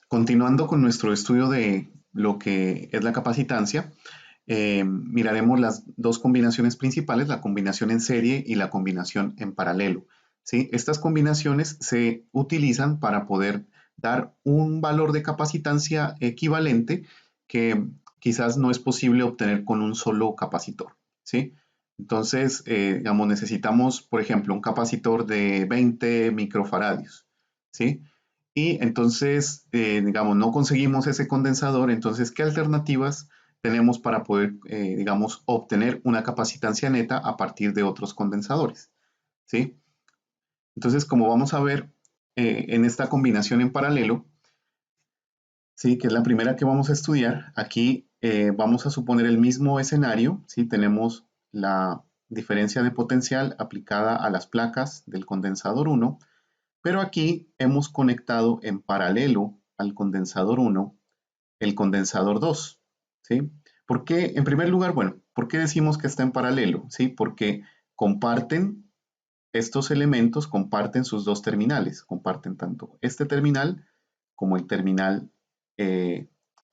Continuando con nuestro estudio de lo que es la capacitancia, miraremos las dos combinaciones principales, la combinación en serie y la combinación en paralelo. ¿Sí? Estas combinaciones se utilizan para poder dar un valor de capacitancia equivalente que quizás no es posible obtener con un solo capacitor. ¿Sí? Entonces, digamos, necesitamos, por ejemplo, un capacitor de 20 microfaradios. ¿Sí? Y entonces, digamos, no conseguimos ese condensador, entonces, ¿qué alternativas tenemos para poder, digamos, obtener una capacitancia neta a partir de otros condensadores? ¿Sí? Entonces, como vamos a ver en esta combinación en paralelo, ¿sí? Que es la primera que vamos a estudiar, aquí vamos a suponer el mismo escenario, ¿sí? Tenemos la diferencia de potencial aplicada a las placas del condensador 1, pero aquí hemos conectado en paralelo al condensador 1 el condensador 2, ¿sí? ¿Por qué? En primer lugar, bueno, ¿por qué decimos que está en paralelo? ¿Sí? Porque comparten estos elementos, comparten sus dos terminales, comparten tanto este terminal como el terminal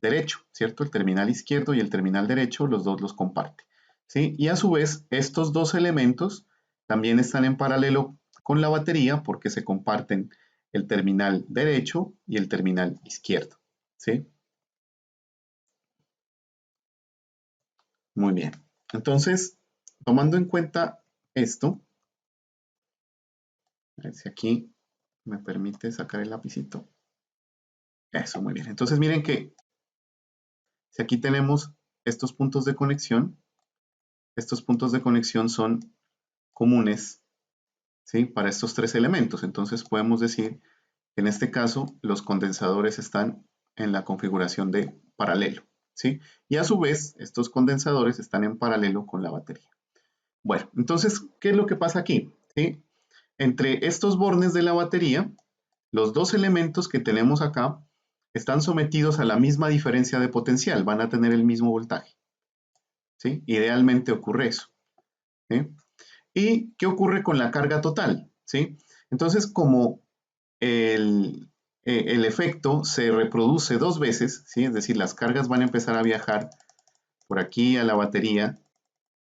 derecho, ¿cierto? El terminal izquierdo y el terminal derecho, los dos los comparte, ¿sí? Y a su vez, estos dos elementos también están en paralelo con la batería porque se comparten el terminal derecho y el terminal izquierdo, ¿sí? Muy bien. Entonces, tomando en cuenta esto, a ver si aquí me permite sacar el lapicito. Eso, muy bien. Entonces, miren que si aquí tenemos estos puntos de conexión son comunes, ¿sí? Para estos tres elementos. Entonces, podemos decir que en este caso los condensadores están en la configuración de paralelo, ¿sí? Y a su vez, estos condensadores están en paralelo con la batería. Bueno, entonces, ¿qué es lo que pasa aquí? ¿Sí? Entre estos bornes de la batería, los dos elementos que tenemos acá están sometidos a la misma diferencia de potencial, van a tener el mismo voltaje. ¿Sí? Idealmente ocurre eso. ¿Sí? ¿Y qué ocurre con la carga total? ¿Sí? Entonces, como el efecto se reproduce dos veces, ¿sí? Es decir, las cargas van a empezar a viajar por aquí a la batería,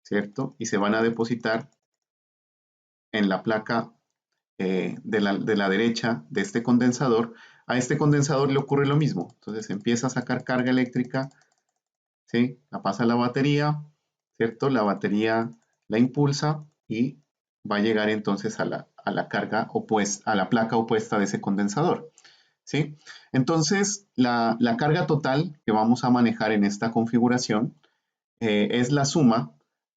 ¿cierto? Y se van a depositar en la placa de la derecha de este condensador. A este condensador le ocurre lo mismo. Entonces empieza a sacar carga eléctrica, ¿sí? La pasa a la batería, ¿cierto? La batería la impulsa y va a llegar entonces a la carga opuesta, a la placa opuesta de ese condensador, ¿sí? Entonces, la carga total que vamos a manejar en esta configuración es la suma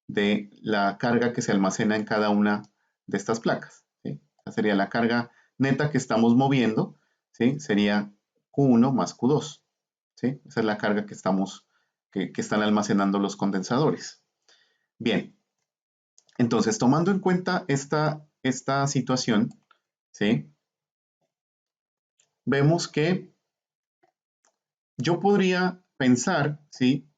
de la carga que se almacena en cada una de estas placas, ¿sí? Esa sería la carga neta que estamos moviendo, ¿sí? Sería Q1 más Q2, ¿sí? Esa es la carga que están almacenando los condensadores. Bien, entonces tomando en cuenta esta situación, ¿sí? Vemos que yo podría pensar, ¿sí?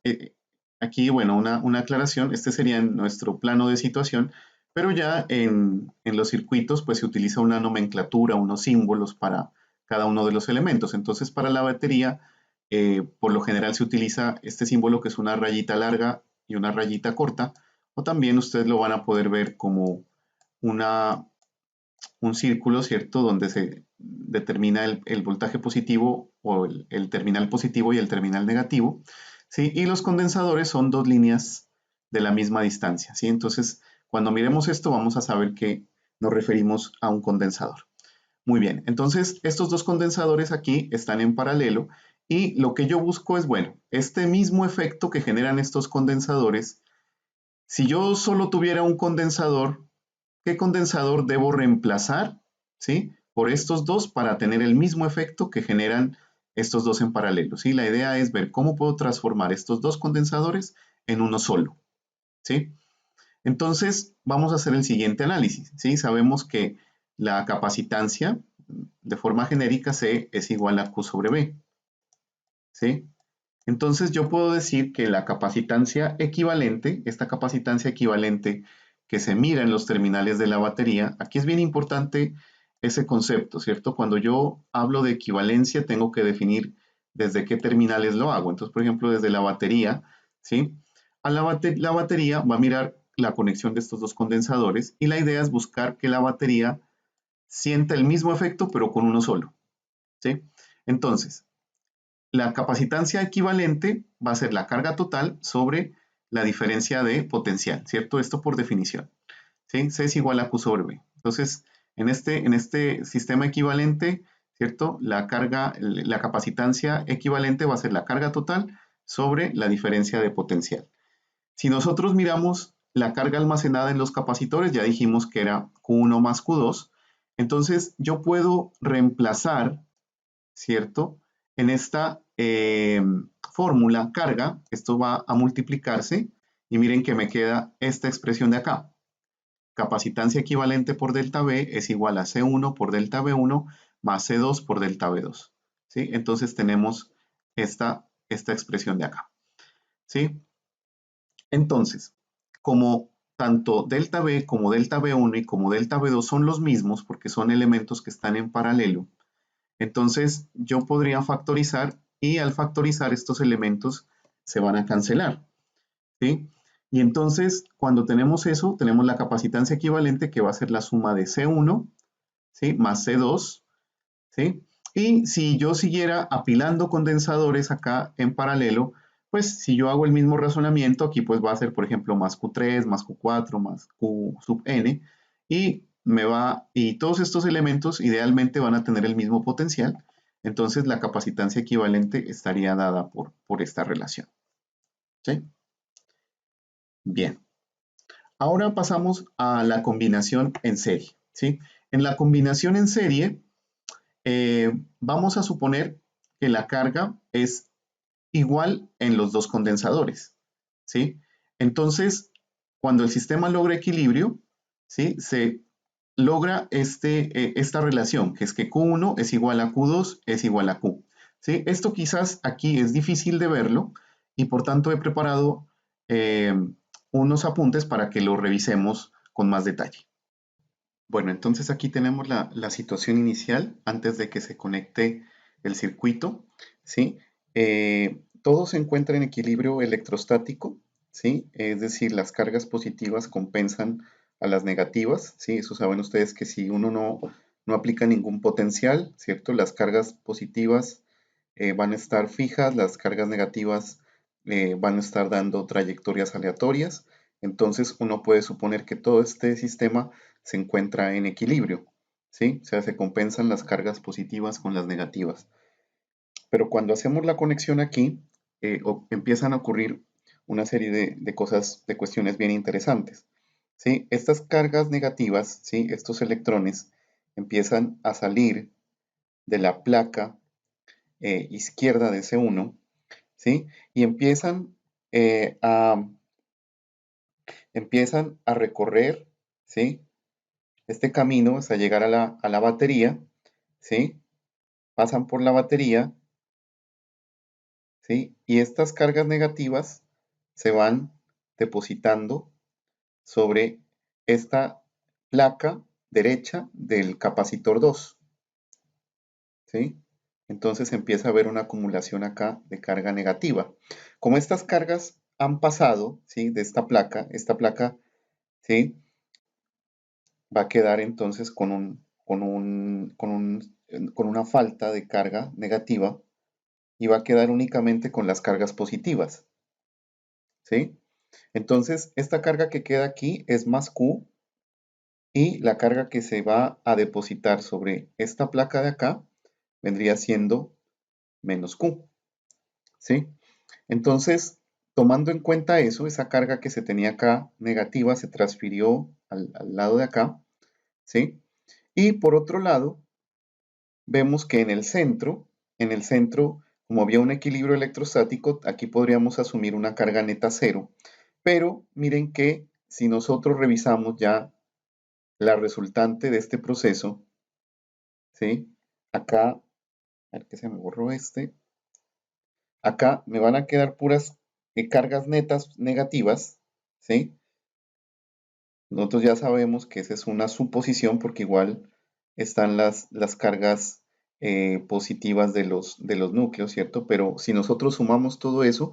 Aquí, bueno, una aclaración, este sería nuestro plano de situación, pero ya en los circuitos pues se utiliza una nomenclatura, unos símbolos para cada uno de los elementos. Entonces para la batería, por lo general se utiliza este símbolo que es una rayita larga y una rayita corta, o también ustedes lo van a poder ver como una, un círculo, ¿cierto? Donde se determina el voltaje positivo o el terminal positivo y el terminal negativo, ¿sí? Y los condensadores son dos líneas de la misma distancia, ¿sí? Entonces, cuando miremos esto, vamos a saber que nos referimos a un condensador. Muy bien, entonces estos dos condensadores aquí están en paralelo y lo que yo busco es, bueno, este mismo efecto que generan estos condensadores, si yo solo tuviera un condensador, ¿qué condensador debo reemplazar? ¿Sí? Por estos dos para tener el mismo efecto que generan estos dos en paralelo. ¿Sí? La idea es ver cómo puedo transformar estos dos condensadores en uno solo. ¿Sí? Entonces, vamos a hacer el siguiente análisis. ¿Sí? Sabemos que la capacitancia de forma genérica C es igual a Q sobre B. ¿Sí? Entonces yo puedo decir que la capacitancia equivalente, esta capacitancia equivalente que se mira en los terminales de la batería, aquí es bien importante ese concepto, ¿cierto? Cuando yo hablo de equivalencia, tengo que definir desde qué terminales lo hago. Entonces, por ejemplo, desde la batería, ¿sí? La batería va a mirar la conexión de estos dos condensadores y la idea es buscar que la batería sienta el mismo efecto, pero con uno solo, ¿sí? Entonces, la capacitancia equivalente va a ser la carga total sobre la diferencia de potencial, ¿cierto? Esto por definición, ¿sí? C es igual a Q sobre B. Entonces, en este sistema equivalente, ¿cierto? La capacitancia equivalente va a ser la carga total sobre la diferencia de potencial. Si nosotros miramos la carga almacenada en los capacitores, ya dijimos que era Q1 más Q2, entonces yo puedo reemplazar, ¿cierto? En esta fórmula carga, esto va a multiplicarse y miren que me queda esta expresión de acá. Capacitancia equivalente por delta B es igual a C1 por delta B1 más C2 por delta B2. ¿Sí? Entonces tenemos esta expresión de acá. ¿Sí? Entonces, como tanto delta B como delta B1 y como delta B2 son los mismos porque son elementos que están en paralelo, entonces yo podría factorizar y al factorizar estos elementos se van a cancelar. ¿Sí? Y entonces, cuando tenemos eso, tenemos la capacitancia equivalente que va a ser la suma de C1, ¿sí? Más C2, ¿sí? Y si yo siguiera apilando condensadores acá en paralelo, pues si yo hago el mismo razonamiento, aquí pues va a ser, por ejemplo, más Q3, más Q4, más Q sub n, y todos estos elementos idealmente van a tener el mismo potencial, entonces la capacitancia equivalente estaría dada por esta relación. ¿Sí? Bien. Ahora pasamos a la combinación en serie, ¿sí? En la combinación en serie, vamos a suponer que la carga es igual en los dos condensadores, ¿sí? Entonces, cuando el sistema logra equilibrio, ¿sí? Se logra esta relación, que es que Q1 es igual a Q2 es igual a Q. ¿Sí? Esto quizás aquí es difícil de verlo y por tanto he preparado eh, unos apuntes para que lo revisemos con más detalle. Bueno, entonces aquí tenemos la situación inicial antes de que se conecte el circuito, ¿sí? Todo se encuentra en equilibrio electrostático, ¿sí? Es decir, las cargas positivas compensan a las negativas, ¿sí? Eso saben ustedes que si uno no aplica ningún potencial, ¿cierto? Las cargas positivas van a estar fijas, las cargas negativas van a estar dando trayectorias aleatorias, entonces uno puede suponer que todo este sistema se encuentra en equilibrio, ¿sí? O sea, se compensan las cargas positivas con las negativas. Pero cuando hacemos la conexión aquí, empiezan a ocurrir una serie de cosas, de cuestiones bien interesantes, ¿sí? Estas cargas negativas, ¿sí? Estos electrones empiezan a salir de la placa izquierda de C1, ¿sí? Y eh, a, empiezan a recorrer, ¿sí? Este camino hasta llegar a la batería, ¿sí? Pasan por la batería, ¿sí? Y estas cargas negativas se van depositando sobre esta placa derecha del capacitor 2, ¿sí? Entonces empieza a haber una acumulación acá de carga negativa. Como estas cargas han pasado, ¿sí? De esta placa, ¿sí? Va a quedar entonces con una falta de carga negativa y va a quedar únicamente con las cargas positivas, ¿sí? Entonces, esta carga que queda aquí es más Q y la carga que se va a depositar sobre esta placa de acá vendría siendo menos Q, ¿sí? Entonces, tomando en cuenta eso, esa carga que se tenía acá negativa se transfirió al lado de acá, ¿sí? Y por otro lado, vemos que en el centro, como había un equilibrio electrostático, aquí podríamos asumir una carga neta cero. Pero miren que si nosotros revisamos ya la resultante de este proceso, ¿sí? Acá, a ver que se me borró acá me van a quedar puras cargas netas negativas, ¿sí? Nosotros ya sabemos que esa es una suposición porque igual están las cargas positivas de los núcleos, ¿cierto? Pero si nosotros sumamos todo eso,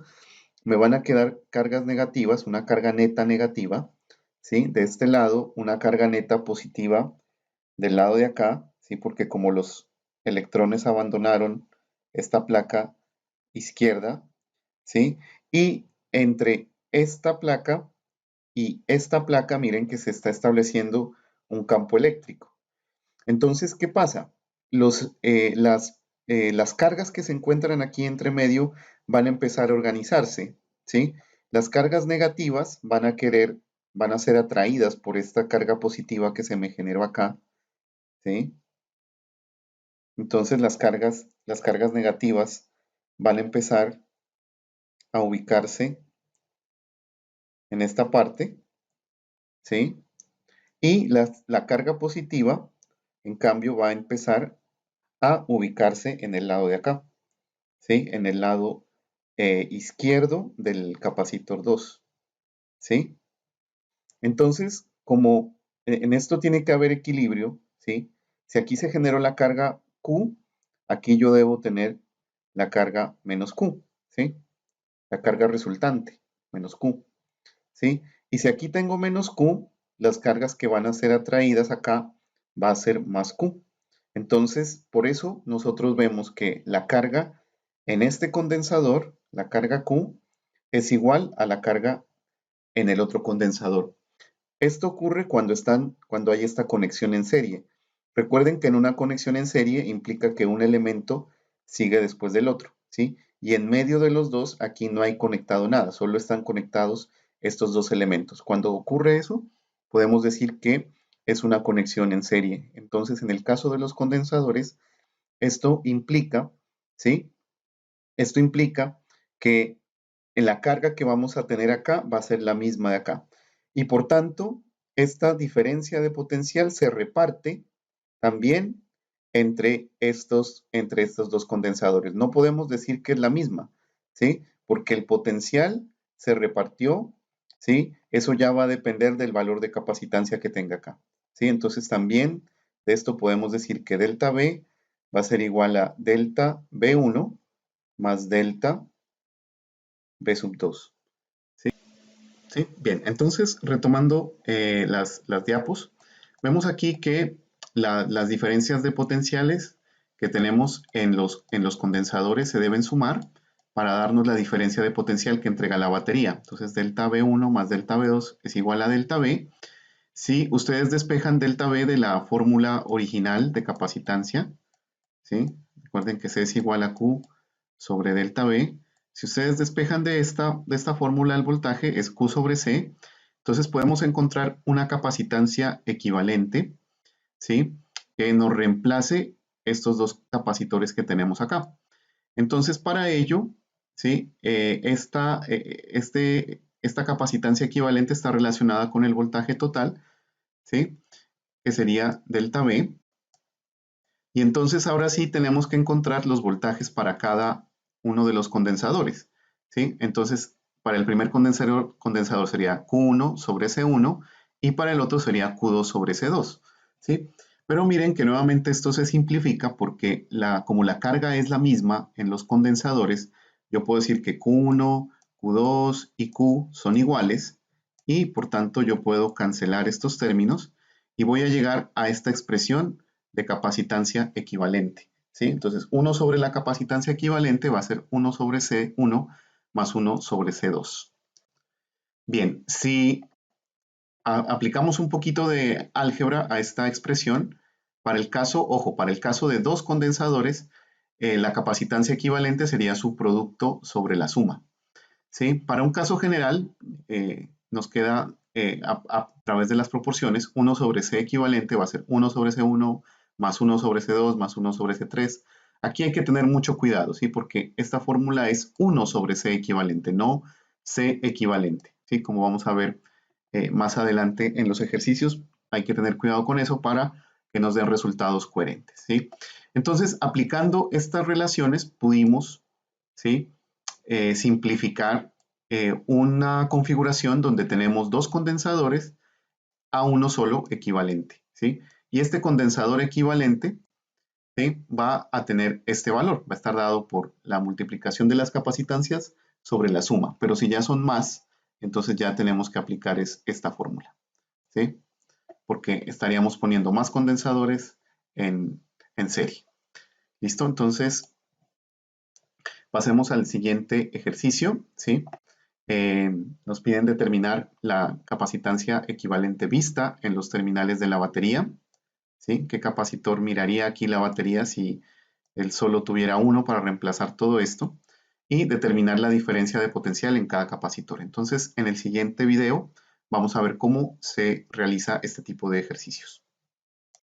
me van a quedar cargas negativas, una carga neta negativa, ¿sí? De este lado, una carga neta positiva del lado de acá, ¿sí? Porque como los electrones abandonaron esta placa izquierda, ¿sí? Y entre esta placa y esta placa, miren que se está estableciendo un campo eléctrico. Entonces, ¿qué pasa? Las cargas que se encuentran aquí entre medio van a empezar a organizarse, ¿sí? Las cargas negativas van a ser atraídas por esta carga positiva que se me generó acá, ¿sí? Entonces las cargas negativas van a empezar a ubicarse en esta parte, ¿sí? Y la carga positiva, en cambio, va a empezar a ubicarse en el lado de acá, ¿sí? En el lado izquierdo del capacitor 2, ¿sí? Entonces, como en esto tiene que haber equilibrio, ¿sí? Si aquí se generó la carga Q, aquí yo debo tener la carga menos Q, ¿sí? La carga resultante, menos Q, ¿sí? Y si aquí tengo menos Q, las cargas que van a ser atraídas acá va a ser más Q. Entonces, por eso nosotros vemos que la carga en este condensador, la carga Q, es igual a la carga en el otro condensador. Esto ocurre cuando hay esta conexión en serie. Recuerden que en una conexión en serie implica que un elemento sigue después del otro, ¿sí? Y en medio de los dos aquí no hay conectado nada, solo están conectados estos dos elementos. Cuando ocurre eso, podemos decir que es una conexión en serie. Entonces, en el caso de los condensadores, esto implica, ¿sí? Esto implica que la carga que vamos a tener acá va a ser la misma de acá. Y por tanto, esta diferencia de potencial se reparte también entre estos dos condensadores. No podemos decir que es la misma, ¿sí? Porque el potencial se repartió, ¿sí? Eso ya va a depender del valor de capacitancia que tenga acá, ¿sí? Entonces también de esto podemos decir que delta B va a ser igual a delta B1 más delta B sub 2. ¿Sí? ¿Sí? Bien, entonces retomando las diapos, vemos aquí que las diferencias de potenciales que tenemos en los condensadores se deben sumar para darnos la diferencia de potencial que entrega la batería. Entonces delta B1 más delta B2 es igual a delta B. Si ustedes despejan delta B de la fórmula original de capacitancia, ¿sí? Recuerden que C es igual a Q sobre delta B. Si ustedes despejan de esta fórmula el voltaje es Q sobre C, entonces podemos encontrar una capacitancia equivalente, ¿sí? Que nos reemplace estos dos capacitores que tenemos acá. Entonces para ello, ¿sí? Esta capacitancia equivalente está relacionada con el voltaje total, ¿sí? Que sería delta B. Y entonces ahora sí tenemos que encontrar los voltajes para cada uno de los condensadores, ¿sí? Entonces, para el primer condensador sería Q1 sobre C1 y para el otro sería Q2 sobre C2, ¿sí? Pero miren que nuevamente esto se simplifica porque como la carga es la misma en los condensadores, yo puedo decir que Q1, Q2 y Q son iguales y por tanto yo puedo cancelar estos términos y voy a llegar a esta expresión de capacitancia equivalente, ¿sí? Entonces, 1 sobre la capacitancia equivalente va a ser 1 sobre C1 más 1 sobre C2. Bien, si aplicamos un poquito de álgebra a esta expresión, para el caso, ojo, para el caso de dos condensadores, la capacitancia equivalente sería su producto sobre la suma, ¿sí? Para un caso general, nos queda a través de las proporciones, 1 sobre C equivalente va a ser 1 sobre C1 más 1 sobre C2 más 1 sobre C3. Aquí hay que tener mucho cuidado, ¿sí? Porque esta fórmula es 1 sobre C equivalente, no C equivalente, ¿sí? Como vamos a ver más adelante en los ejercicios, hay que tener cuidado con eso para que nos den resultados coherentes, ¿sí? Entonces, aplicando estas relaciones, pudimos, ¿sí? Simplificar una configuración donde tenemos dos condensadores a uno solo equivalente, ¿sí? Y este condensador equivalente, ¿sí?, va a tener este valor, va a estar dado por la multiplicación de las capacitancias sobre la suma, pero si ya son más, entonces ya tenemos que aplicar esta fórmula, ¿sí?, porque estaríamos poniendo más condensadores en serie. ¿Listo? Entonces, pasemos al siguiente ejercicio, ¿sí? Nos piden determinar la capacitancia equivalente vista en los terminales de la batería, ¿sí? ¿Qué capacitor miraría aquí la batería si él solo tuviera uno para reemplazar todo esto? Y determinar la diferencia de potencial en cada capacitor. Entonces, en el siguiente video vamos a ver cómo se realiza este tipo de ejercicios.